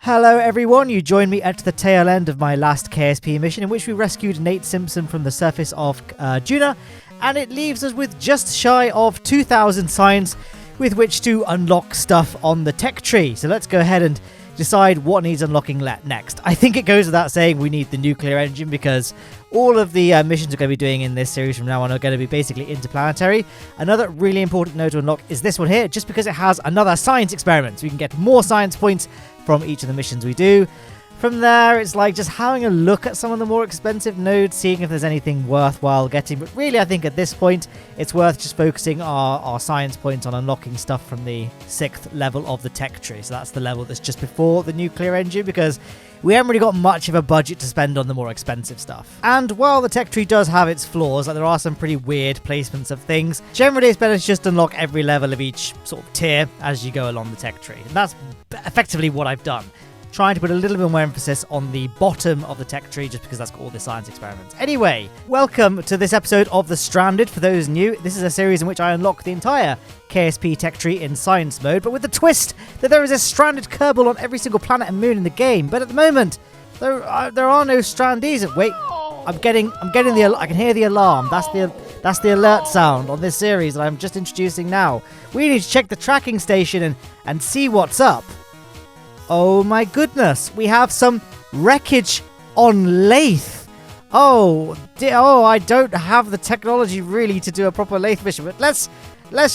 Hello everyone, you joined me at the tail end of my last KSP mission in which we rescued Nate Simpson from the surface of Juna, and it leaves us with just shy of 2,000 signs with which to unlock stuff on the tech tree. So let's go ahead and decide what needs unlocking next. I think it goes without saying we need the nuclear engine because all of the missions we're going to be doing in this series from now on are going to be basically interplanetary. Another really important node to unlock is this one here, just because it has another science experiment. So we can get more science points from each of the missions we do. From there, it's like just having a look at some of the more expensive nodes, seeing if there's anything worthwhile getting. But really, I think at this point, it's worth just focusing our science points on unlocking stuff from the 6th level of the tech tree. So that's the level that's just before the nuclear engine, because we haven't really got much of a budget to spend on the more expensive stuff. And while the tech tree does have its flaws, like there are some pretty weird placements of things, generally it's better to just unlock every level of each sort of tier as you go along the tech tree. And that's effectively what I've done. Trying to put a little bit more emphasis on the bottom of the tech tree just because that's got all the science experiments. Anyway, welcome to this episode of The Stranded. For those new, this is a series in which I unlock the entire KSP tech tree in science mode, but with the twist that there is a stranded Kerbal on every single planet and moon in the game. But at the moment, there are no strandees. Wait, I can hear the alarm. That's the alert sound on this series that I'm just introducing now. We need to check the tracking station and see what's up. Oh my goodness, we have some wreckage on Laythe. Oh, I don't have the technology really to do a proper Laythe mission, but let's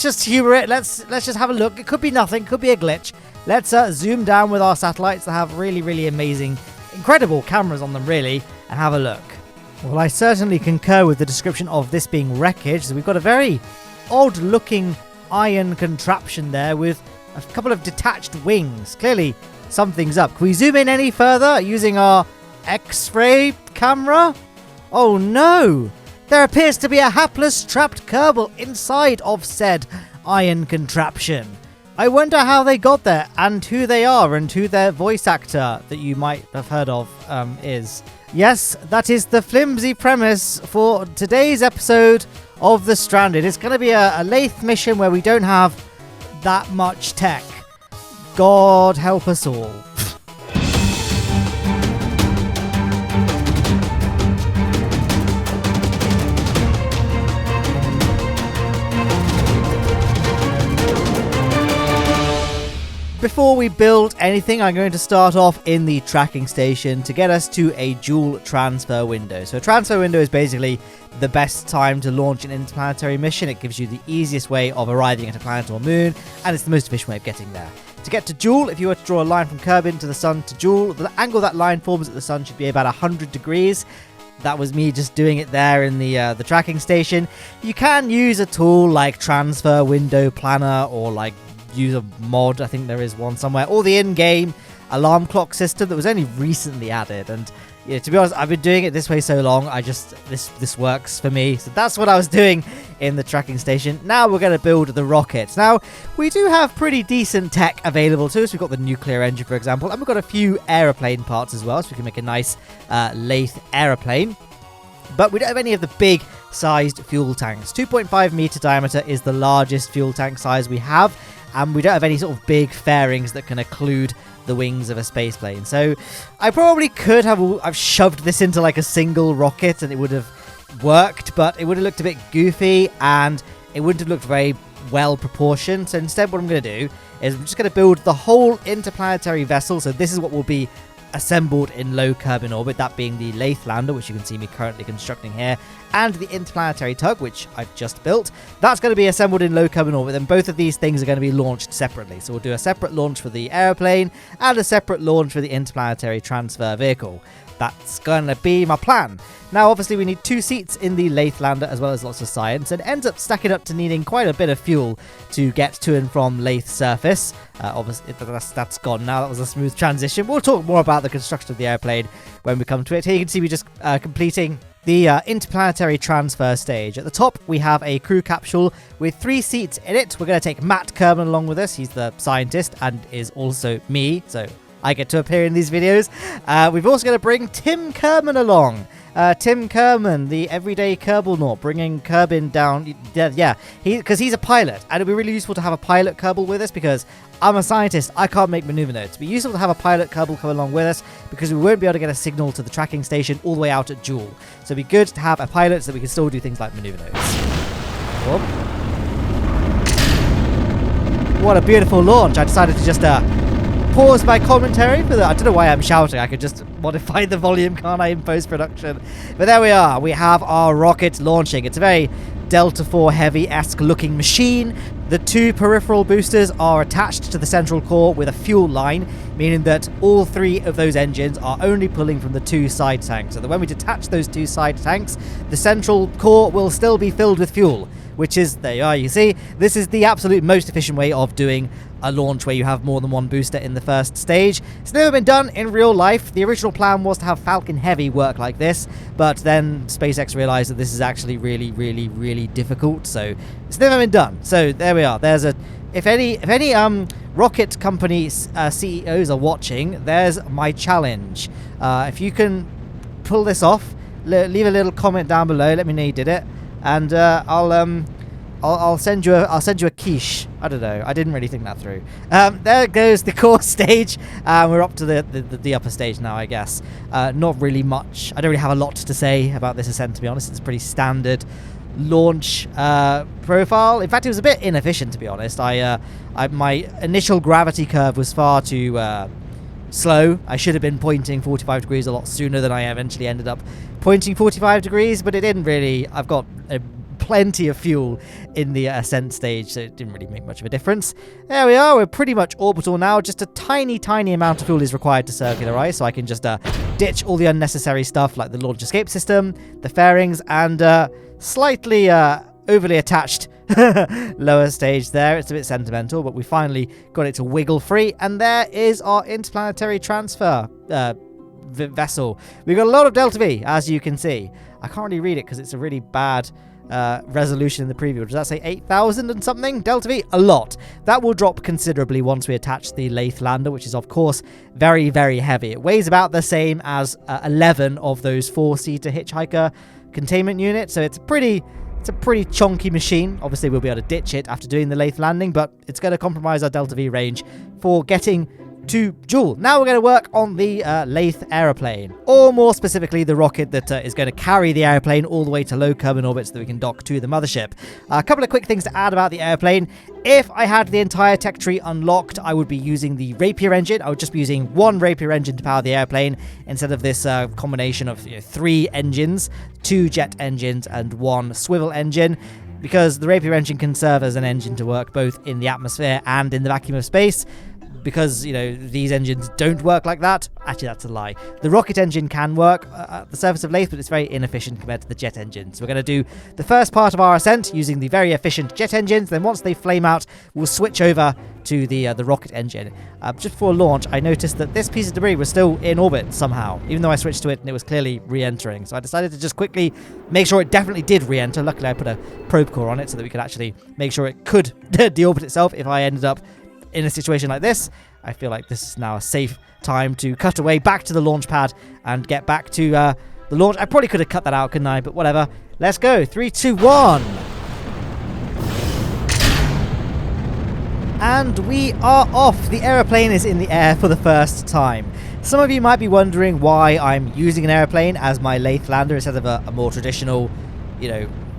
just humor it. Let's just have a look. It could be nothing, could be a glitch. Let's zoom down with our satellites that have really, really amazing, incredible cameras on them, really, and have a look. Well, I certainly concur with the description of this being wreckage. So we've got a very odd-looking iron contraption there with a couple of detached wings. Clearly, something's up. Can we zoom in any further using our X-ray camera? Oh no! There appears to be a hapless trapped Kerbal inside of said iron contraption. I wonder how they got there and who they are and who their voice actor that you might have heard of is. Yes, that is the flimsy premise for today's episode of The Stranded. It's going to be a Laythe mission where we don't have that much tech. God help us all. Before we build anything, I'm going to start off in the tracking station to get us to a Jool transfer window. So a transfer window is basically the best time to launch an interplanetary mission. It gives you the easiest way of arriving at a planet or moon, and it's the most efficient way of getting there. To get to Jool, if you were to draw a line from Kerbin to the sun to Jool, the angle that line forms at the sun should be about 100 degrees. That was me just doing it there in the tracking station. You can use a tool like Transfer Window Planner or like use a mod, I think there is one somewhere, or the in-game alarm clock system that was only recently added. And yeah, to be honest, I've been doing it this way so long, this works for me. So that's what I was doing in the tracking station. Now we're going to build the rockets. Now, we do have pretty decent tech available to us. We've got the nuclear engine, for example, and we've got a few aeroplane parts as well, so we can make a nice Laythe aeroplane. But we don't have any of the big sized fuel tanks. 2.5 meter diameter is the largest fuel tank size we have, and we don't have any sort of big fairings that can occlude the wings of a space plane. So I probably could have I've shoved this into like a single rocket and it would have worked, but it would have looked a bit goofy and it wouldn't have looked very well proportioned. So instead what I'm going to do is I'm just going to build the whole interplanetary vessel. So this is what will be assembled in low Kerbin orbit, that being the Laythe lander, which you can see me currently constructing here, and the interplanetary tug, which I've just built. That's going to be assembled in low Kerbin orbit, and both of these things are going to be launched separately. So we'll do a separate launch for the airplane and a separate launch for the interplanetary transfer vehicle. That's going to be my plan. Now, obviously, we need 2 seats in the Laythe lander as well as lots of science, and it ends up stacking up to needing quite a bit of fuel to get to and from Laythe surface. Obviously, that's gone now. That was a smooth transition. We'll talk more about the construction of the airplane when we come to it. Here you can see me just completing the interplanetary transfer stage. At the top, we have a crew capsule with 3 seats in it. We're going to take Matt Kerbin along with us. He's the scientist and is also me, so I get to appear in these videos. We've also got to bring Tim Kerbin along. Tim Kerbin, the everyday Kerbal Naut, bringing Kerbin down. Yeah, because he's a pilot, and it'd be really useful to have a pilot Kerbal with us because I'm a scientist. I can't make maneuver nodes. It'd be useful to have a pilot Kerbal come along with us because we won't be able to get a signal to the tracking station all the way out at Jool. So it'd be good to have a pilot so that we can still do things like maneuver nodes. Whoop. What a beautiful launch. I decided to just pause my commentary for that. I don't know why I'm shouting. I could just modify the volume, can't I, in post-production? But there we are. We have our rocket launching. It's a very Delta IV Heavy-esque looking machine. The 2 peripheral boosters are attached to the central core with a fuel line, meaning that all 3 of those engines are only pulling from the 2 side tanks. So that when we detach those 2 side tanks, the central core will still be filled with fuel, which is, there you are, you see, this is the absolute most efficient way of doing a launch where you have more than one booster in the first stage. It's never been done in real life. The original plan was to have Falcon Heavy work like this, but then SpaceX realized that this is actually really, really, really difficult, so it's never been done. So there we are. There's a, if any rocket company CEOs are watching, there's my challenge. If you can pull this off, leave a little comment down below. Let me know you did it, and I'll send you a quiche. I don't know. I didn't really think that through. There goes the core stage. We're up to the upper stage now, I guess. Not really much. I don't really have a lot to say about this ascent, to be honest. It's a pretty standard launch profile. In fact, it was a bit inefficient, to be honest. My initial gravity curve was far too slow. I should have been pointing 45 degrees a lot sooner than I eventually ended up pointing 45 degrees, but it didn't really. I've got plenty of fuel in the ascent stage, so it didn't really make much of a difference. There we are. We're pretty much orbital now. Just a tiny amount of fuel is required to circularize, so I can just ditch all the unnecessary stuff like the launch escape system, the fairings, and slightly overly attached lower stage there. It's a bit sentimental, but we finally got it to wiggle free, and there is our interplanetary transfer vessel. We've got a lot of Delta V, as you can see. I can't really read it because it's a really bad resolution in the preview. Does that say 8,000 and something? Delta V? A lot. That will drop considerably once we attach the Laythe lander, which is of course very, very heavy. It weighs about the same as 11 of those 4-seater hitchhiker containment units, so it's a pretty chunky machine. Obviously we'll be able to ditch it after doing the Laythe landing, but it's going to compromise our Delta V range for getting to Jool. Now we're going to work on the Laythe aeroplane, or more specifically the rocket that is going to carry the airplane all the way to low Kerbin orbit so that we can dock to the mothership. A couple of quick things to add about the airplane. If I had the entire tech tree unlocked, I would be using the Rapier engine. I would just be using one Rapier engine to power the airplane instead of this combination of 3 engines, 2 jet engines and 1 swivel engine, because the Rapier engine can serve as an engine to work both in the atmosphere and in the vacuum of space. Because, these engines don't work like that. Actually, that's a lie. The rocket engine can work at the surface of Laythe, but it's very inefficient compared to the jet engine. So we're going to do the first part of our ascent using the very efficient jet engines. Then once they flame out, we'll switch over to the rocket engine. Just before launch, I noticed that this piece of debris was still in orbit somehow, even though I switched to it and it was clearly re-entering. So I decided to just quickly make sure it definitely did re-enter. Luckily, I put a probe core on it so that we could actually make sure it could deorbit itself if I ended up in a situation like this. I feel like this is now a safe time to cut away back to the launch pad and get back to the launch. I probably could have cut that out, couldn't I? But whatever. Let's go. 3, 2, 1. And we are off. The aeroplane is in the air for the first time. Some of you might be wondering why I'm using an airplane as my Laythe lander instead of a more traditional,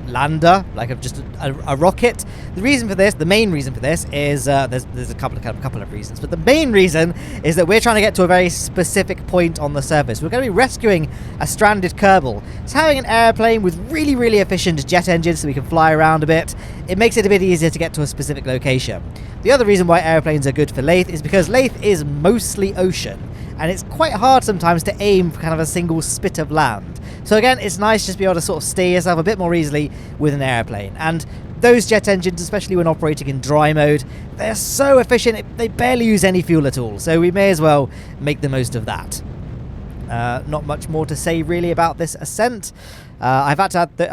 lander, like just a rocket. The reason for this, the main reason for this is there's a couple of reasons, but the main reason is that we're trying to get to a very specific point on the surface. We're going to be rescuing a stranded Kerbal. So having an airplane with really, really efficient jet engines so we can fly around a bit, it makes it a bit easier to get to a specific location. The other reason why airplanes are good for Laythe is because Laythe is mostly ocean, and it's quite hard sometimes to aim for kind of a single spit of land. So again, it's nice just to be able to sort of steer yourself a bit more easily with an airplane. And those jet engines, especially when operating in dry mode, they're so efficient, they barely use any fuel at all. So we may as well make the most of that. Not much more to say really about this ascent. I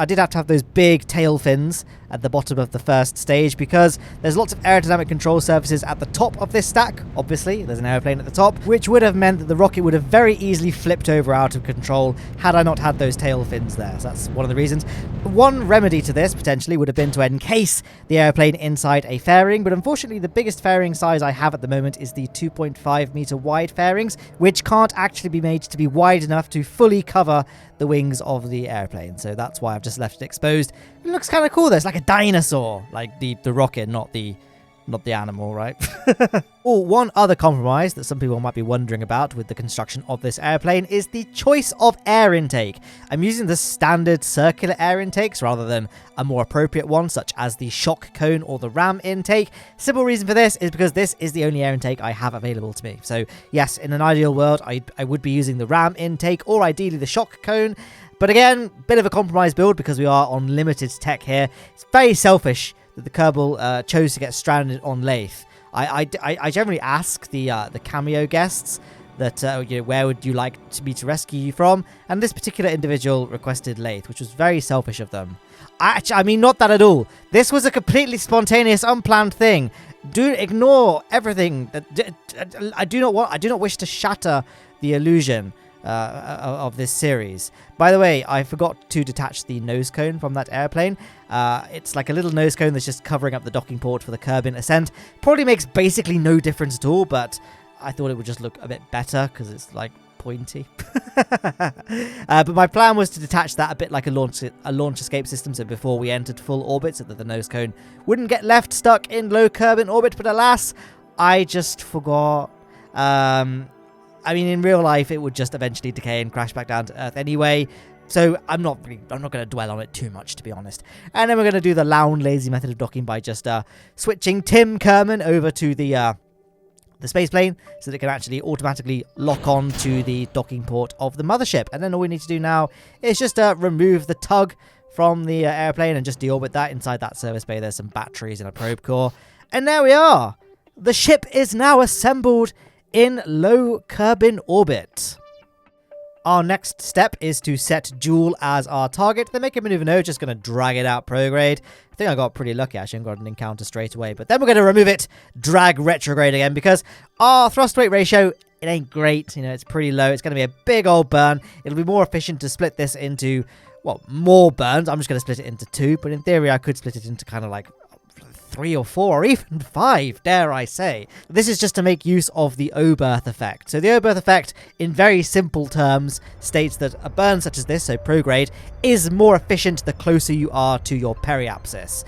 did have to have those big tail fins at the bottom of the first stage because there's lots of aerodynamic control surfaces at the top of this stack. Obviously, there's an airplane at the top, which would have meant that the rocket would have very easily flipped over out of control had I not had those tail fins there. So that's one of the reasons. One remedy to this, potentially, would have been to encase the airplane inside a fairing, but unfortunately the biggest fairing size I have at the moment is the 2.5 meter wide fairings, which can't actually be made to be wide enough to fully cover the wings of the airplane. So that's why I've just left it exposed. It looks kind of cool though. It's like a dinosaur, like the rocket, not the animal, right? Oh, one other compromise that some people might be wondering about with the construction of this airplane is the choice of air intake. I'm using the standard circular air intakes rather than a more appropriate one, such as the shock cone or the ram intake. Simple reason for this is because this is the only air intake I have available to me. So yes, in an ideal world, I would be using the ram intake or ideally the shock cone. But again, bit of a compromise build because we are on limited tech here. It's very selfish that the Kerbal chose to get stranded on Laythe. I generally ask the cameo guests that where would you like me to rescue you from, and this particular individual requested Laythe, which was very selfish of them. I mean, not that at all. This was a completely spontaneous, unplanned thing. Do ignore everything. I do not wish to shatter the illusion of this series. By the way, I forgot to detach the nose cone from that airplane. It's like a little nose cone that's just covering up the docking port for the Kerbin ascent. Probably makes basically no difference at all, but I thought it would just look a bit better because it's like pointy. But my plan was to detach that a bit like a launch escape system, so before we entered full orbit, so that the nose cone wouldn't get left stuck in low Kerbin orbit. But alas, I just forgot. I mean, in real life, it would just eventually decay and crash back down to Earth anyway. So I'm not going to dwell on it too much, to be honest. And then we're going to do the Lowne lazy method of docking by just switching Tim Kerman over to the space plane so that it can actually automatically lock on to the docking port of the mothership. And then all we need to do now is just remove the tug from the airplane and just deorbit that. Inside that service bay, there's some batteries and a probe core. And there we are. The ship is now assembled in low Kerbin orbit. Our next step is to set Jool as our target. Then make a maneuver node, just going to drag it out prograde. I think I got pretty lucky actually and got an encounter straight away. But then we're going to remove it, drag retrograde again, because our thrust weight ratio, it ain't great. You know, it's pretty low. It's going to be a big old burn. It'll be more efficient to split this into, well, more burns. I'm just going to split it into 2. But in theory, I could split it into kind of like 3 or 4 or even 5, dare I say. This is just to make use of the O-berth effect. So the O-berth effect, in very simple terms, states that a burn such as this, so prograde, is more efficient the closer you are to your periapsis.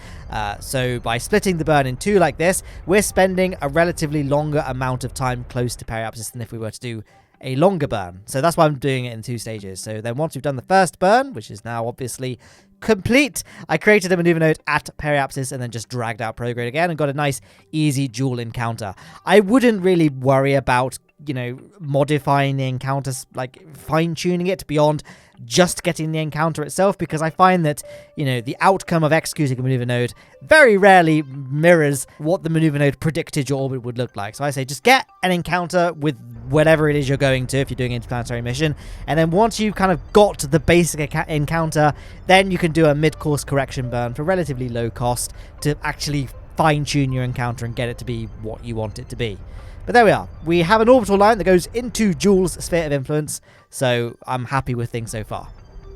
So by splitting the burn in 2 like this, we're spending a relatively longer amount of time close to periapsis than if we were to do a longer burn. So that's why I'm doing it in 2 stages. So then once we've done the first burn, which is now obviously complete, I created a maneuver node at periapsis and then just dragged out prograde again and got a nice easy Jool encounter. I wouldn't really worry about, you know, modifying the encounters, like fine-tuning it beyond just getting the encounter itself, because I find that, you know, the outcome of executing a maneuver node very rarely mirrors what the maneuver node predicted your orbit would look like. So I say just get an encounter with whatever it is you're going to if you're doing an interplanetary mission, and then once you've kind of got the basic encounter, then you can do a mid-course correction burn for relatively low cost to actually fine-tune your encounter and get it to be what you want it to be. But there we are. We have an orbital line that goes into Jool's sphere of influence, so I'm happy with things so far.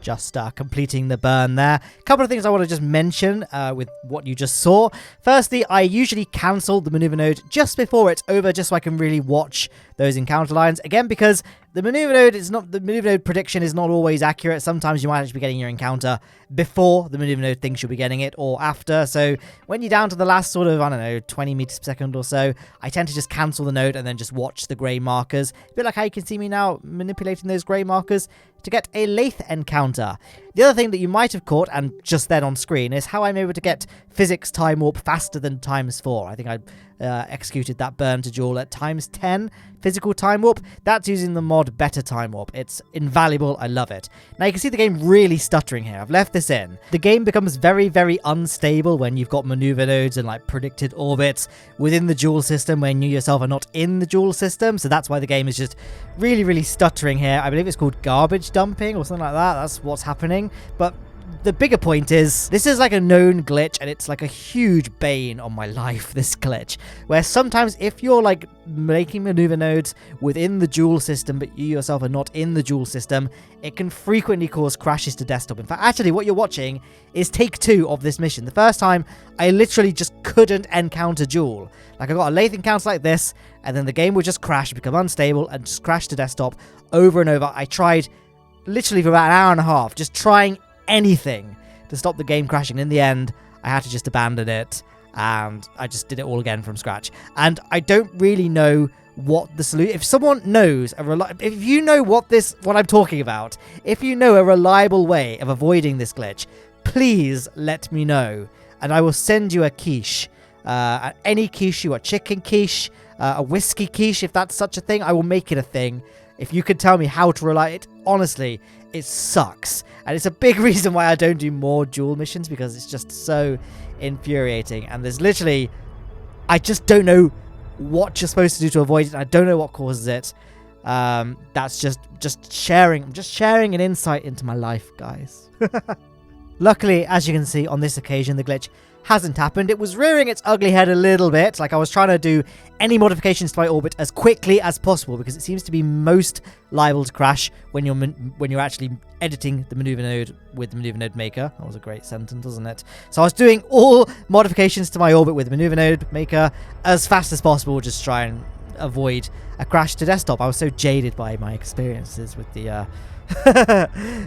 Just completing the burn there. A couple of things I want to just mention with what you just saw. Firstly, I usually cancel the maneuver node just before it's over, just so I can really watch those encounter lines. Again, because the maneuver node prediction is not always accurate. Sometimes you might actually be getting your encounter before the maneuver node thinks you'll be getting it, or after. So when you're down to the last sort of, I don't know, 20 meters per second or so, I tend to just cancel the node and then just watch the grey markers. A bit like how you can see me now manipulating those grey markers to get a Laythe encounter. The other thing that you might have caught, and just then on screen, is how I'm able to get physics time warp faster than ×4. I think executed that burn to Jool at times 10 physical time warp. That's using the mod Better Time Warp. It's invaluable. I love it. Now you can see the game really stuttering here. I've left this in. The game becomes very, very unstable when you've got maneuver nodes and like predicted orbits within the Jool system when you yourself are not in the Jool system. So that's why the game is just really, really stuttering here. I believe it's called garbage dumping or something like that. That's what's happening. But the bigger point is, this is like a known glitch, and it's like a huge bane on my life, this glitch, where sometimes if you're like making maneuver nodes within the Jool system, but you yourself are not in the Jool system, it can frequently cause crashes to desktop. In fact, actually, what you're watching is take 2 of this mission. The first time, I literally just couldn't encounter Jool. Like, I got a Laythe encounter like this, and then the game would just crash, become unstable, and just crash to desktop over and over. I tried literally for about an hour and a half, just trying anything to stop the game crashing. In the end, I had to just abandon it, and I just did it all again from scratch. And I don't really know what the solution. If someone knows if you know what I'm talking about, if you know a reliable way of avoiding this glitch, please let me know, and I will send you a quiche. Any quiche you want, chicken quiche, a whiskey quiche, if that's such a thing, I will make it a thing. If you could tell me how to rely it, honestly, it sucks. And it's a big reason why I don't do more Jool missions, because it's just so infuriating. And there's literally, I just don't know what you're supposed to do to avoid it. I don't know what causes it. That's just sharing. I'm just sharing an insight into my life, guys. Luckily, as you can see on this occasion, the glitch hasn't happened. It was rearing its ugly head a little bit. Like, I was trying to do any modifications to my orbit as quickly as possible, because it seems to be most liable to crash when you're actually editing the maneuver node with the maneuver node maker. That was a great sentence, wasn't it? So I was doing all modifications to my orbit with the maneuver node maker as fast as possible, just try and avoid a crash to desktop. I was so jaded by my experiences with the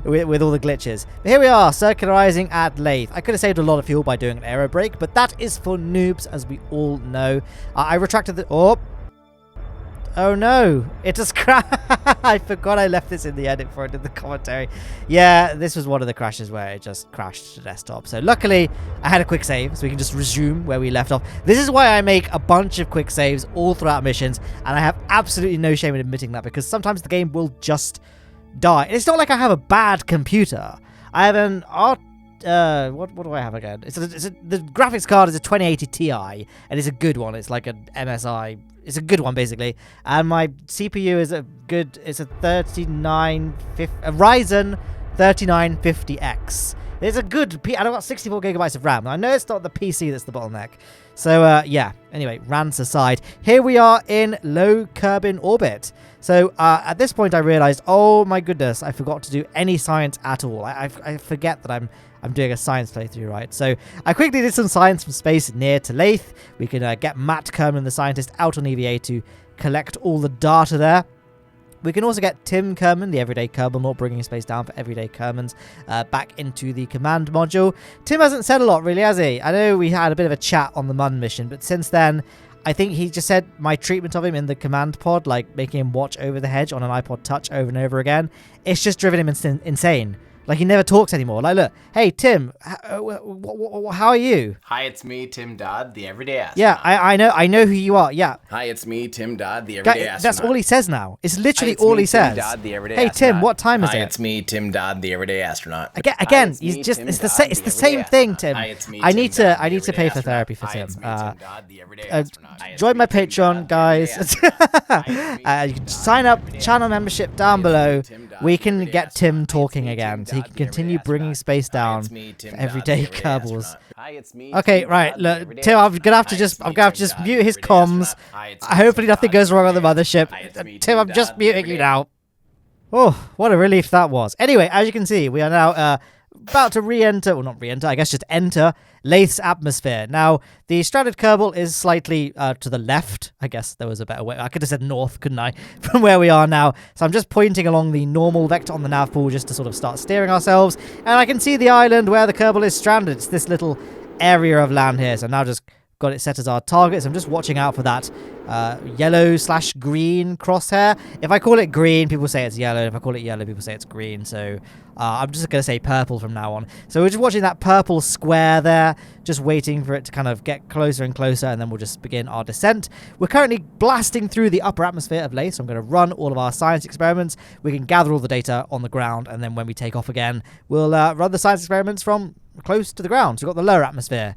with all the glitches. But here we are, circularizing at Laythe. I could have saved a lot of fuel by doing an aero brake, but that is for noobs, as we all know. I retracted the... Oh no, it just crashed. I forgot I left this in the edit for it in the commentary. Yeah, this was one of the crashes where it just crashed to desktop. So luckily, I had a quick save, so we can just resume where we left off. This is why I make a bunch of quick saves all throughout missions, and I have absolutely no shame in admitting that, because sometimes the game will just die. And it's not like I have a bad computer. I have an what do I have again? The graphics card is a 2080 Ti, and it's a good one. It's like an MSI. It's a good one, basically. And my CPU is it's a Ryzen 3950X. It's a good and I've got 64 gigabytes of RAM. I know it's not the PC that's the bottleneck. So, yeah. Anyway, rants aside. Here we are in low Kerbin orbit. So, at this point, I realized, oh my goodness, I forgot to do any science at all. I forget that I'm doing a science playthrough, right? So, I quickly did some science from space near to Laythe. We can get Matt Kerbin, the scientist, out on EVA to collect all the data there. We can also get Tim Kerbin, the everyday Kerbal, not bringing space down for everyday Kerbins, back into the command module. Tim hasn't said a lot, really, has he? I know we had a bit of a chat on the Mun mission, but since then, I think he just said my treatment of him in the command pod, like making him watch over the hedge on an iPod Touch over and over again, it's just driven him insane. Like, he never talks anymore. Like, look, hey, Tim, how are you? Hi, it's me, Tim Dodd, the everyday astronaut. Yeah, I know who you are, yeah. Hi, it's me, Tim Dodd, the everyday astronaut. That's all he says now. It's literally all he says. Tim Dodd, the everyday hey, astronaut. Tim, what time is it? Hi, it's me, Tim Dodd, the everyday astronaut. Again, he's just, it's the same thing, Tim. Hi, it's me, I need to pay for therapy for Tim. Join my Patreon, guys. You can sign up, channel membership down below. We can get Tim talking again, so he can continue bringing space down for everyday Kerbals. Okay, right, look, Tim, I'm gonna have to just mute his comms. Hopefully nothing goes wrong on the mothership. Tim, I'm just muting you now. Oh, what a relief that was. Anyway, as you can see, we are now about to re-enter, well, not re-enter, I guess just enter Laythe's atmosphere. Now, the stranded Kerbal is slightly to the left. I guess there was a better way. I could have said north, couldn't I, from where we are now. So I'm just pointing along the normal vector on the nav pool just to sort of start steering ourselves. And I can see the island where the Kerbal is stranded. It's this little area of land here. So I'm now just got it set as our target, so I'm just watching out for that yellow/green crosshair. If I call it green, people say it's yellow. If I call it yellow, people say it's green. So I'm just going to say purple from now on. So we're just watching that purple square there, just waiting for it to kind of get closer and closer, and then we'll just begin our descent. We're currently blasting through the upper atmosphere of Laythe, so I'm going to run all of our science experiments. We can gather all the data on the ground, and then when we take off again, we'll run the science experiments from close to the ground. So we've got the lower atmosphere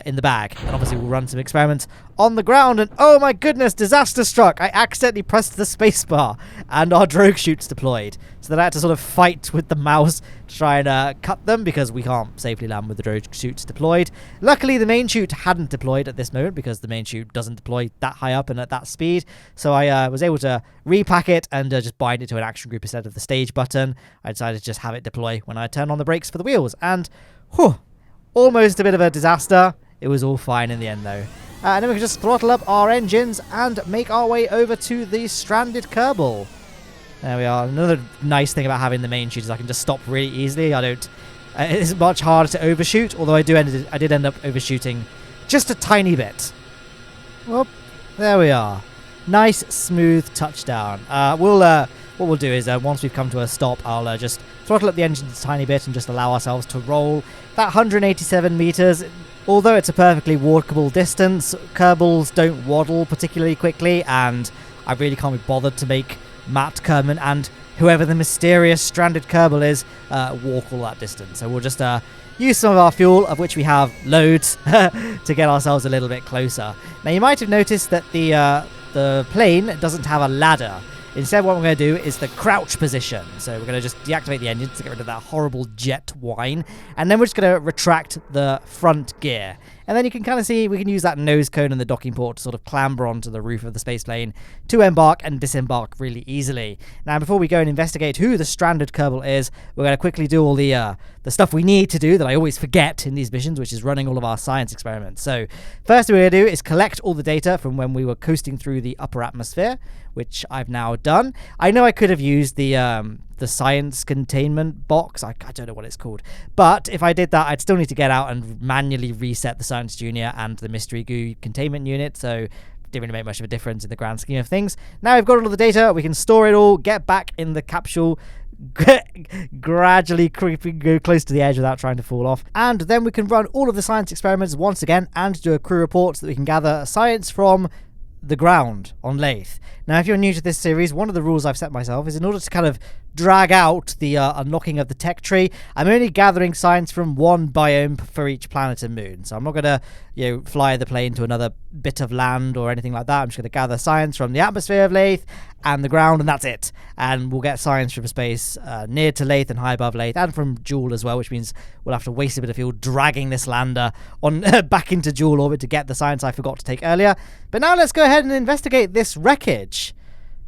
in the bag, and obviously we'll run some experiments on the ground. And oh my goodness, disaster struck. I accidentally pressed the spacebar and our drogue chutes deployed, so that I had to sort of fight with the mouse to try and cut them, because we can't safely land with the drogue chutes deployed. Luckily the main chute hadn't deployed at this moment, because the main chute doesn't deploy that high up and at that speed, so I was able to repack it and just bind it to an action group instead of the stage button. I decided to just have it deploy when I turn on the brakes for the wheels, and whew, almost a bit of a disaster. It was all fine in the end though. And then we can just throttle up our engines and make our way over to the stranded Kerbal. There we are. Another nice thing about having the main chute is I can just stop really easily. I don't. It's much harder to overshoot, although I did end up overshooting just a tiny bit. Well, there we are. Nice smooth touchdown. What we'll do is once we've come to a stop, I'll just throttle up the engines a tiny bit and just allow ourselves to roll that 187 meters. Although it's a perfectly walkable distance, Kerbals don't waddle particularly quickly, and I really can't be bothered to make Matt, Kerbin, and whoever the mysterious stranded Kerbal is walk all that distance. So we'll just use some of our fuel, of which we have loads, to get ourselves a little bit closer. Now you might have noticed that the plane doesn't have a ladder. Instead, what we're going to do is the crouch position. So we're going to just deactivate the engines to get rid of that horrible jet whine. And then we're just going to retract the front gear. And then you can kind of see we can use that nose cone and the docking port to sort of clamber onto the roof of the space plane to embark and disembark really easily. Now, before we go and investigate who the stranded Kerbal is, we're going to quickly do all the stuff we need to do that I always forget in these missions, which is running all of our science experiments. So first thing we're going to do is collect all the data from when we were coasting through the upper atmosphere, which I've now done. I know I could have used the science containment box. I don't know what it's called. But if I did that, I'd still need to get out and manually reset the Science Junior and the Mystery Goo containment unit. So it didn't really make much of a difference in the grand scheme of things. Now we've got all of the data. We can store it all, get back in the capsule, gradually creeping, go close to the edge without trying to fall off. And then we can run all of the science experiments once again and do a crew report so that we can gather science from the ground on Laythe. Now, if you're new to this series, one of the rules I've set myself is in order to kind of drag out the unlocking of the tech tree, I'm only gathering science from one biome for each planet and moon. So I'm not going to, fly the plane to another bit of land or anything like that. I'm just going to gather science from the atmosphere of Laythe and the ground, and that's it. And we'll get science from space near to Laythe and high above Laythe, and from Jool as well, which means we'll have to waste a bit of fuel dragging this lander on back into Jool orbit to get the science I forgot to take earlier. But now let's go ahead and investigate this wreckage.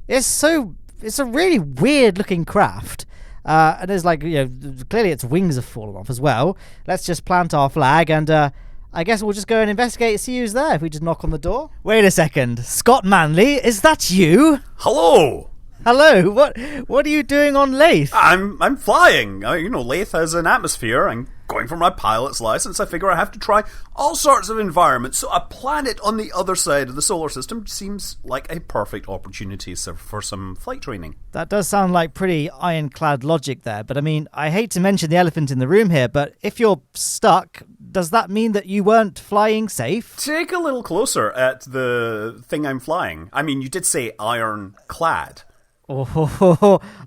It's a really weird looking craft. And there's clearly its wings have fallen off as well. Let's just plant our flag and I guess we'll just go and investigate, see who's there if we just knock on the door. Wait a second. Scott Manley, is that you? Hello. Hello. What are you doing on Laythe? I'm flying. Laythe has an atmosphere. I'm going for my pilot's license. I figure I have to try all sorts of environments. So a planet on the other side of the solar system seems like a perfect opportunity for some flight training. That does sound like pretty ironclad logic there. But I mean, I hate to mention the elephant in the room here, but if you're stuck, does that mean that you weren't flying safe? Take a little closer at the thing I'm flying. I mean, you did say ironclad.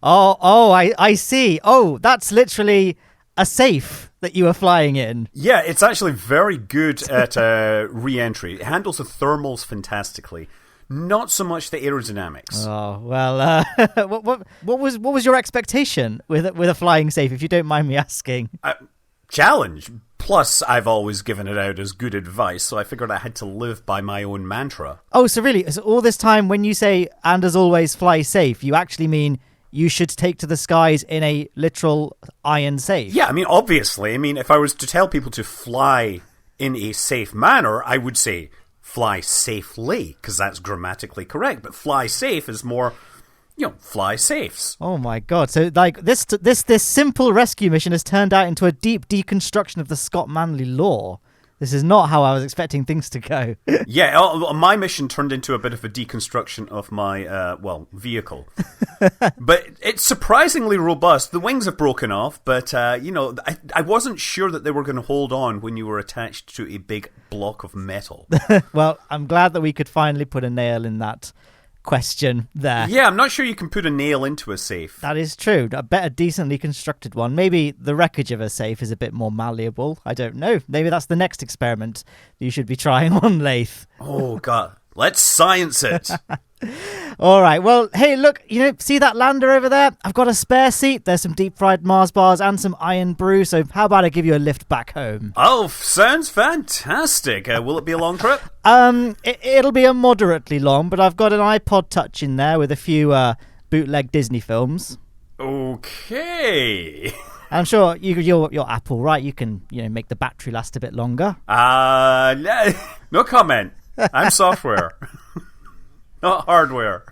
I see. Oh, that's literally a safe that you were flying in. Yeah, it's actually very good at re-entry. It handles the thermals fantastically. Not so much the aerodynamics. Oh, well, what was your expectation with a flying safe, if you don't mind me asking? Challenge. Plus, I've always given it out as good advice, so I figured I had to live by my own mantra. Oh, so really, so all this time when you say, and as always, fly safe, you actually mean you should take to the skies in a literal iron safe? Yeah, I mean, obviously. I mean, if I was to tell people to fly in a safe manner, I would say fly safely, because that's grammatically correct. But fly safe is more, fly safes. Oh my god. So, this simple rescue mission has turned out into a deep deconstruction of the Scott Manley lore. This is not how I was expecting things to go. Yeah, my mission turned into a bit of a deconstruction of my, vehicle. But it's surprisingly robust. The wings have broken off, but, I wasn't sure that they were going to hold on when you were attached to a big block of metal. Well, I'm glad that we could finally put a nail in that question there. Yeah, I'm not sure you can put a nail into a safe. That is true. I bet a decently constructed one. Maybe the wreckage of a safe is a bit more malleable. I don't know. Maybe that's the next experiment you should be trying on Laythe. Oh, God. Let's science it. All right. Well, hey, look, see that lander over there? I've got a spare seat. There's some deep fried Mars bars and some iron brew. So how about I give you a lift back home? Oh, sounds fantastic. Will it be a long trip? It'll be a moderately long, but I've got an iPod Touch in there with a few bootleg Disney films. Okay. I'm sure you're Apple, right? You can make the battery last a bit longer. No comment. I'm software. Not hardware.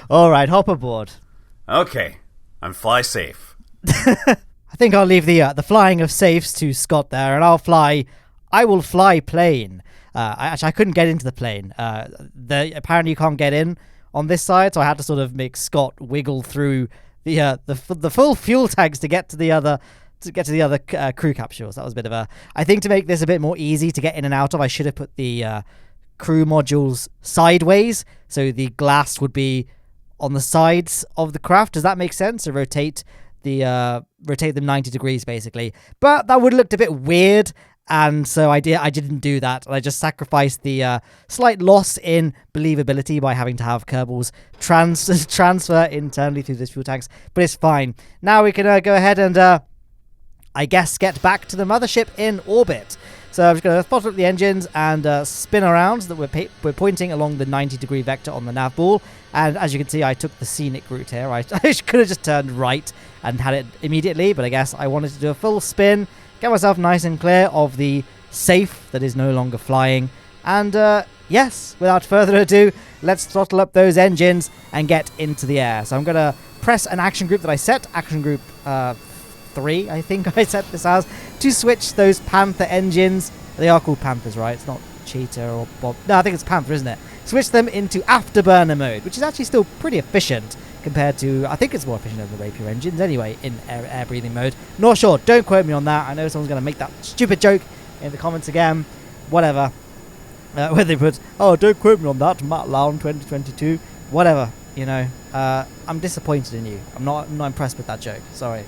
All right, hop aboard. Okay, I'm fly safe. I think I'll leave the flying of safes to Scott there, and I will fly plane. I couldn't get into the plane. Apparently you can't get in on this side, so I had to sort of make Scott wiggle through the full fuel tanks to get to the other crew capsules. That was a bit of a... I think to make this a bit more easy to get in and out of, I should have put the crew modules sideways, so the glass would be on the sides of the craft. Does that make sense? So rotate them 90 degrees, basically. But that would have looked a bit weird, and so I didn't do that. I just sacrificed the slight loss in believability by having to have Kerbals transfer internally through those fuel tanks. But it's fine. Now we can go ahead and... I guess get back to the mothership in orbit. So I'm just going to throttle up the engines and spin around so that we're pointing along the 90-degree vector on the nav ball. And as you can see, I took the scenic route here. I could have just turned right and had it immediately, but I guess I wanted to do a full spin, get myself nice and clear of the safe that is no longer flying. And yes, without further ado, let's throttle up those engines and get into the air. So I'm going to press an action group that I set, action group 3, I think I set this as, to switch those Panther engines. They are called Panthers, right? It's not Cheetah or Bob. No, I think it's Panther, isn't it? Switch them into afterburner mode, which is actually still pretty efficient compared to... I think it's more efficient than the Rapier engines anyway, in air breathing mode. Not sure. Don't quote me on that. I know someone's going to make that stupid joke in the comments again. Whatever. Where they put, don't quote me on that, Matt Lowne 2022. Whatever, I'm disappointed in you. I'm not impressed with that joke. Sorry.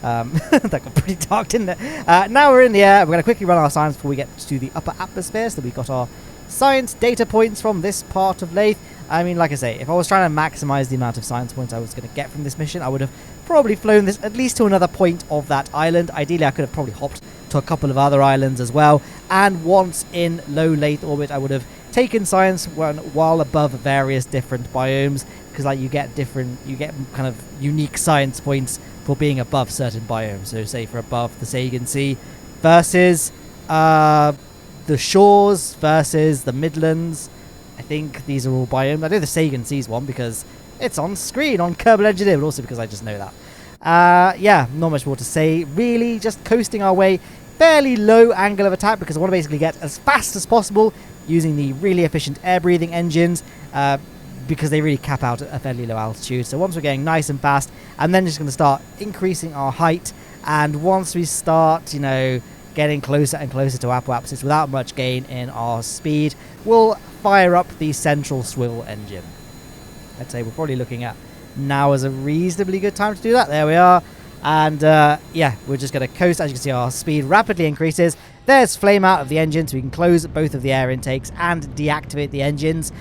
That got pretty dark, didn't it? Now we're in the air. We're going to quickly run our science before we get to the upper atmosphere, so we got our science data points from this part of Laythe. I mean, like I say, if I was trying to maximize the amount of science points I was going to get from this mission, I would have probably flown this at least to another point of that island. Ideally, I could have probably hopped to a couple of other islands as well. And once in low Laythe orbit, I would have taken science while above various different biomes, because you get kind of unique science points for being above certain biomes. So say for above the Sagan Sea versus the shores versus the Midlands. I think these are all biomes. I know the Sagan Sea's one because it's on screen on Kerbal Engineer, but also because I just know that. Yeah, not much more to say. Really, just coasting our way. Fairly low angle of attack because I want to basically get as fast as possible using the really efficient air-breathing engines because they really cap out at a fairly low altitude. So once we're getting nice and fast, I'm then just going to start increasing our height. And once we start, getting closer and closer to apoapsis without much gain in our speed, we'll fire up the central swivel engine. I'd say we're probably looking at now as a reasonably good time to do that. There we are. And yeah, we're just going to coast. As you can see, our speed rapidly increases. There's flame out of the engine, so we can close both of the air intakes and deactivate the engines.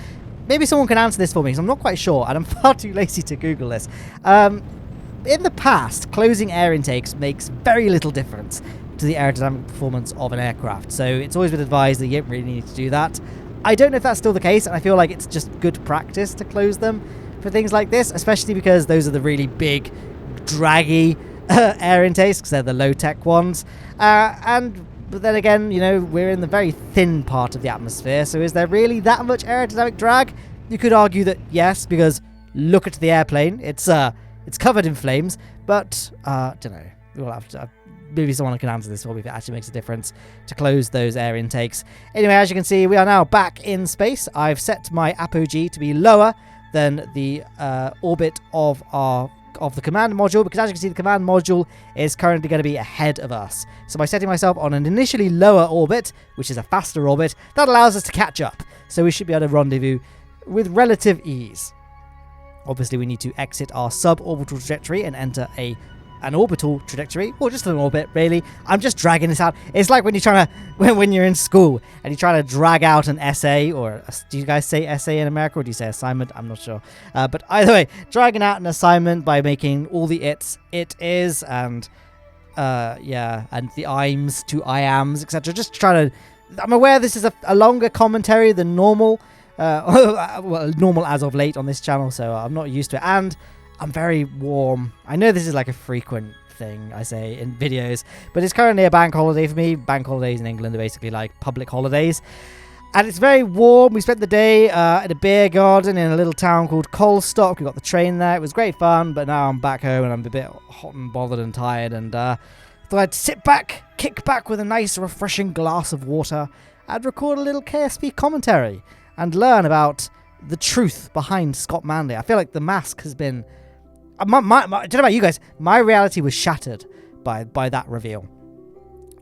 Maybe someone can answer this for me, because I'm not quite sure, and I'm far too lazy to Google this. In the past, closing air intakes makes very little difference to the aerodynamic performance of an aircraft, so it's always been advised that you don't really need to do that. I don't know if that's still the case, and I feel like it's just good practice to close them for things like this, especially because those are the really big, draggy air intakes, because they're the low-tech ones. But then again, we're in the very thin part of the atmosphere, so is there really that much aerodynamic drag? You could argue that yes, because look at the airplane. It's covered in flames, but don't know. we'll have to... maybe someone can answer this for me if it actually makes a difference to close those air intakes. Anyway, as you can see, we are now back in space. I've set my apogee to be lower than the orbit of the command module, because as you can see, the command module is currently going to be ahead of us. So by setting myself on an initially lower orbit, which is a faster orbit, that allows us to catch up. So we should be able to rendezvous with relative ease. Obviously, we need to exit our suborbital trajectory and enter an orbital trajectory, or just an orbit, really. I'm just dragging this out. It's like when you're trying to, when you're in school and you're trying to drag out an essay, or do you guys say essay in America, or do you say assignment? I'm not sure. But either way, dragging out an assignment by making all the it is, and and the I'ms to I ams, etc. Just trying to, I'm aware this is a longer commentary than normal, well, normal as of late on this channel, so I'm not used to it, and I'm very warm. I know this is like a frequent thing I say in videos, but it's currently a bank holiday for me. Bank holidays in England are basically like public holidays. And it's very warm. We spent the day at a beer garden in a little town called Colstock. We got the train there. It was great fun, but now I'm back home and I'm a bit hot and bothered and tired. And thought I'd sit back, kick back with a nice refreshing glass of water and record a little KSP commentary and learn about the truth behind Scott Manley. I feel like the mask has been... I don't know about you guys, my reality was shattered by that reveal.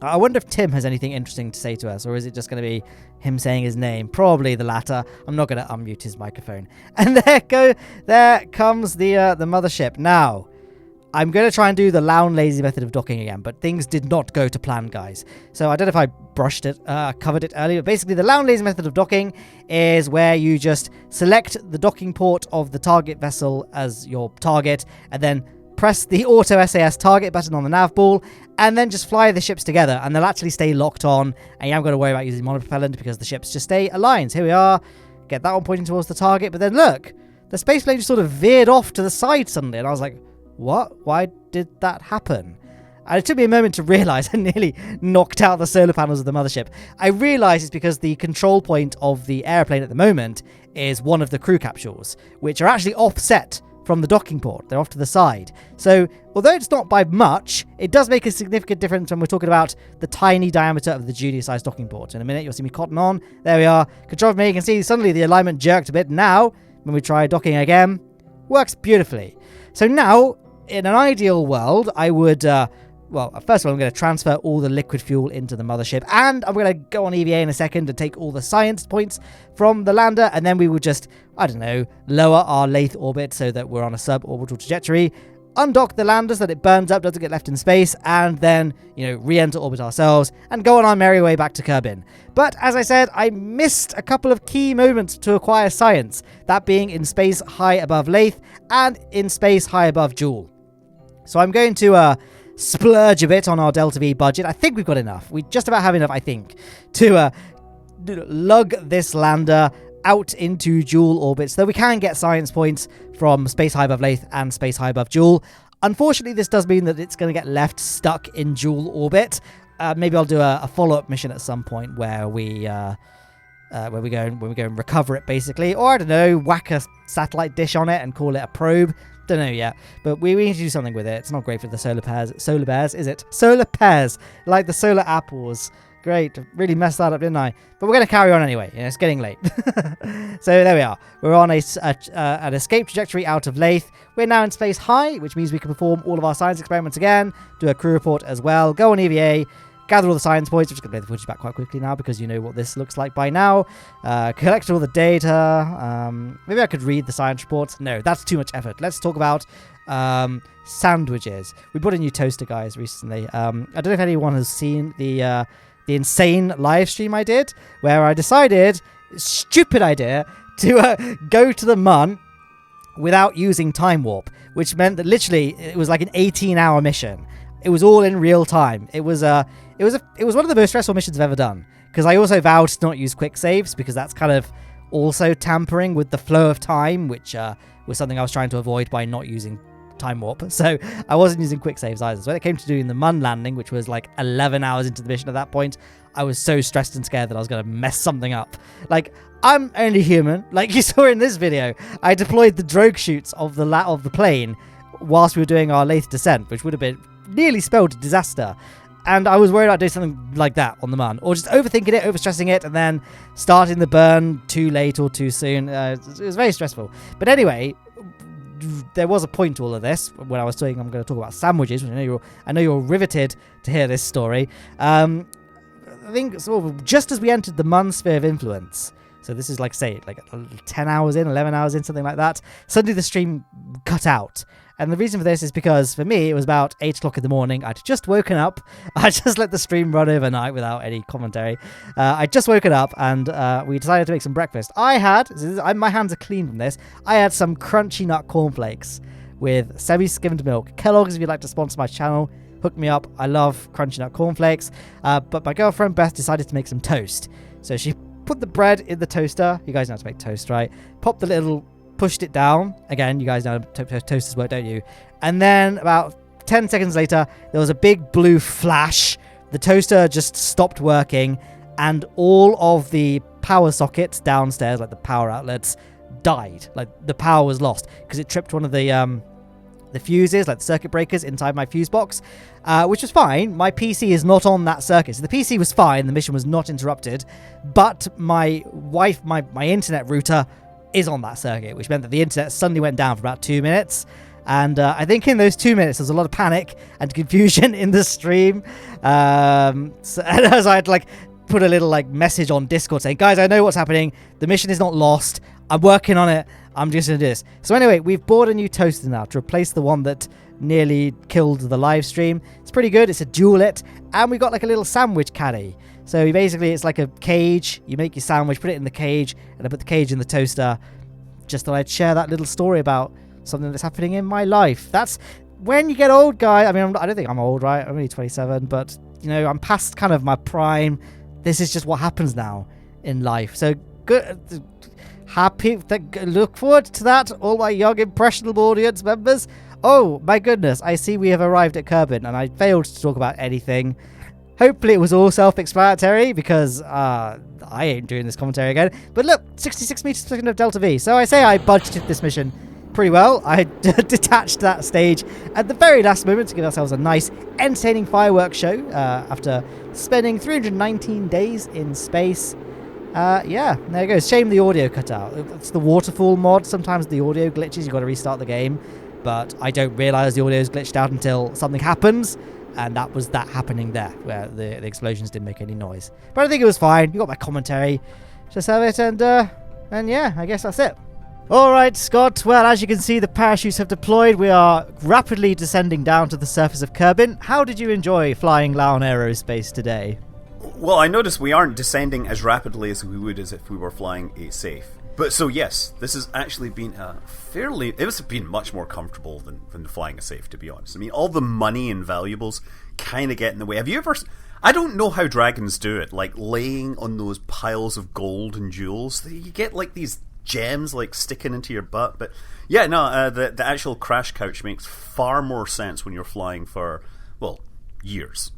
I wonder if Tim has anything interesting to say to us, or is it just going to be him saying his name? Probably the latter. I'm not going to unmute his microphone. And there comes the mothership. Now, I'm going to try and do the Lowne lazy method of docking again, but things did not go to plan, guys. So I don't know if I brushed it, covered it earlier, but basically the Lowne lazy method of docking is where you just select the docking port of the target vessel as your target, and then press the auto SAS target button on the nav ball, and then just fly the ships together, and they'll actually stay locked on, and you haven't got to worry about using monopropellant because the ships just stay aligned. So here we are, get that one pointing towards the target, but then look, the space plane just sort of veered off to the side suddenly, and I was like, what? Why did that happen? And it took me a moment to realise I nearly knocked out the solar panels of the mothership. I realised it's because the control point of the airplane at the moment is one of the crew capsules, which are actually offset from the docking port. They're off to the side. So, although it's not by much, it does make a significant difference when we're talking about the tiny diameter of the junior-sized docking port. In a minute, you'll see me cotton on. There we are. Control from here, you can see suddenly the alignment jerked a bit. Now, when we try docking again, works beautifully. So now, in an ideal world, I would... well, first of all, I'm going to transfer all the liquid fuel into the mothership, and I'm going to go on EVA in a second and take all the science points from the lander, and then we would just, I don't know, lower our Laythe orbit so that we're on a suborbital trajectory, undock the lander so that it burns up, doesn't get left in space, and then, re-enter orbit ourselves and go on our merry way back to Kerbin. But as I said, I missed a couple of key moments to acquire science, that being in space high above Laythe and in space high above Jool. So I'm going to splurge a bit on our Delta V budget. I think we've got enough. We just about have enough, I think, to lug this lander out into Jool orbits, though we can get science points from space high above Laythe and space high above Jool. Unfortunately, this does mean that it's going to get left stuck in Jool orbit. Maybe I'll do a follow-up mission at some point where we go and recover it, basically, or I don't know, whack a satellite dish on it and call it a probe. Don't know yet, but we need to do something with it. It's not great for the solar bears, is it? Solar pears, like the solar apples. Great, really messed that up, didn't I? But we're going to carry on anyway. It's getting late. So there we are. We're on an escape trajectory out of Laythe. We're now in space high, which means we can perform all of our science experiments again, do a crew report as well, go on EVA, gather all the science points. We're just going to play the footage back quite quickly now because you know what this looks like by now. Collect all the data. Maybe I could read the science reports. No, that's too much effort. Let's talk about sandwiches. We bought a new toaster, guys, recently. I don't know if anyone has seen the insane live stream I did where I decided, stupid idea, to go to the Mun without using time warp, which meant that literally it was like an 18-hour mission. It was all in real time. It was one of the most stressful missions I've ever done, because I also vowed to not use quick saves because that's kind of also tampering with the flow of time, which was something I was trying to avoid by not using time warp. So I wasn't using quick saves either. So when it came to doing the Mun landing, which was like 11 hours into the mission at that point, I was so stressed and scared that I was going to mess something up. Like, I'm only human. Like you saw in this video, I deployed the drogue chutes of the plane whilst we were doing our Laythe descent, which would have been nearly spelled disaster. And I was worried about doing something like that on the Mun, or just overthinking it, overstressing it, and then starting the burn too late or too soon. It was very stressful. But anyway, there was a point to all of this. When I was talking, I'm going to talk about sandwiches, which I know you're riveted to hear this story. I think sort of just as we entered the Mun sphere of influence, so this is like 10 hours in, 11 hours in, something like that, suddenly the stream cut out. And the reason for this is because, for me, it was about 8 o'clock in the morning. I'd just woken up. I just let the stream run overnight without any commentary. I'd just woken up, and we decided to make some breakfast. My hands are clean from this. I had some crunchy nut cornflakes with semi-skimmed milk. Kellogg's, if you'd like to sponsor my channel, hook me up. I love crunchy nut cornflakes. But my girlfriend, Beth, decided to make some toast. So she put the bread in the toaster. You guys know how to make toast, right? Pushed it down. Again, you guys know how toasters work, don't you? And then about 10 seconds later, there was a big blue flash. The toaster just stopped working, and all of the power sockets downstairs, like the power outlets, died. Like, the power was lost because it tripped one of the fuses, like the circuit breakers inside my fuse box, which was fine. My PC is not on that circuit. So the PC was fine. The mission was not interrupted. But my internet router is on that circuit, which meant that the internet suddenly went down for about 2 minutes. And I think in those 2 minutes, there was a lot of panic and confusion in the stream. And as I'd put a little message on Discord saying, guys, I know what's happening. The mission is not lost. I'm working on it. I'm just going to do this. So anyway, we've bought a new toaster now to replace the one that nearly killed the live stream. It's pretty good. It's a Jool. And we got a little sandwich caddy. So basically, it's like a cage. You make your sandwich, put it in the cage, and I put the cage in the toaster. Just thought I'd share that little story about something that's happening in my life. That's when you get old, guy. I mean, I don't think I'm old, right? I'm only 27, but, I'm past kind of my prime. This is just what happens now in life. So good. Look forward to that, all my young, impressionable audience members. Oh, my goodness. I see we have arrived at Kerbin, and I failed to talk about anything. Hopefully it was all self-explanatory, because I ain't doing this commentary again. But look, 66 meters per second of Delta V. So I say I budgeted this mission pretty well. I detached that stage at the very last moment to give ourselves a nice, entertaining fireworks show after spending 319 days in space. Yeah, there it goes. Shame the audio cut out. It's the waterfall mod. Sometimes the audio glitches. You've got to restart the game. But I don't realise the audio is glitched out until something happens. And that was that happening there, where the explosions didn't make any noise. But I think it was fine. You got my commentary. Just have it, and yeah, I guess that's it. All right, Scott. Well, as you can see, the parachutes have deployed. We are rapidly descending down to the surface of Kerbin. How did you enjoy flying Lowne Aerospace today? Well, I noticed we aren't descending as rapidly as we would as if we were flying a safe. But so yes, this has actually been it's been much more comfortable than flying a safe, to be honest. I mean, all the money and valuables kind of get in the way. Have you ever? I don't know how dragons do it, laying on those piles of gold and jewels. You get these gems sticking into your butt. But yeah, no, the actual crash couch makes far more sense when you're flying for years.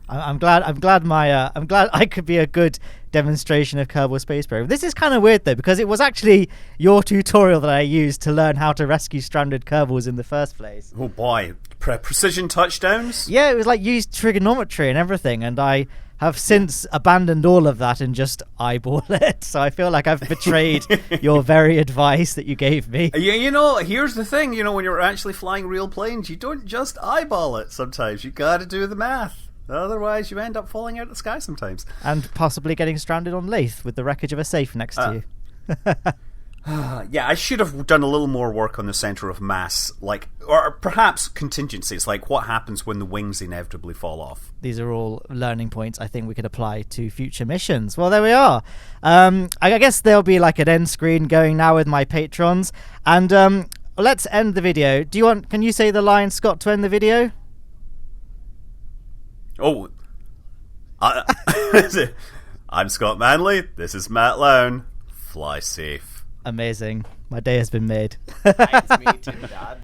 I'm glad I could be a good demonstration of Kerbal Space Program. This is kind of weird though, because it was actually your tutorial that I used to learn how to rescue stranded Kerbals in the first place. Oh boy, precision touchdowns? Yeah, it was used trigonometry and everything, and I have since abandoned all of that and just eyeball it. So I feel like I've betrayed your very advice that you gave me. Yeah, here's the thing, when you're actually flying real planes, you don't just eyeball it sometimes. You gotta do the math. Otherwise, you end up falling out of the sky sometimes. And possibly getting stranded on Laythe with the wreckage of a safe next to you. Yeah, I should have done a little more work on the centre of mass, or perhaps contingencies, what happens when the wings inevitably fall off. These are all learning points I think we could apply to future missions. Well, there we are. I guess there'll be an end screen going now with my patrons. And let's end the video. Can you say the line, Scott, to end the video? Oh, I'm Scott Manley. This is Matt Lowne. Fly safe. Amazing. My day has been made. Hi, it's me, Tim Dodd.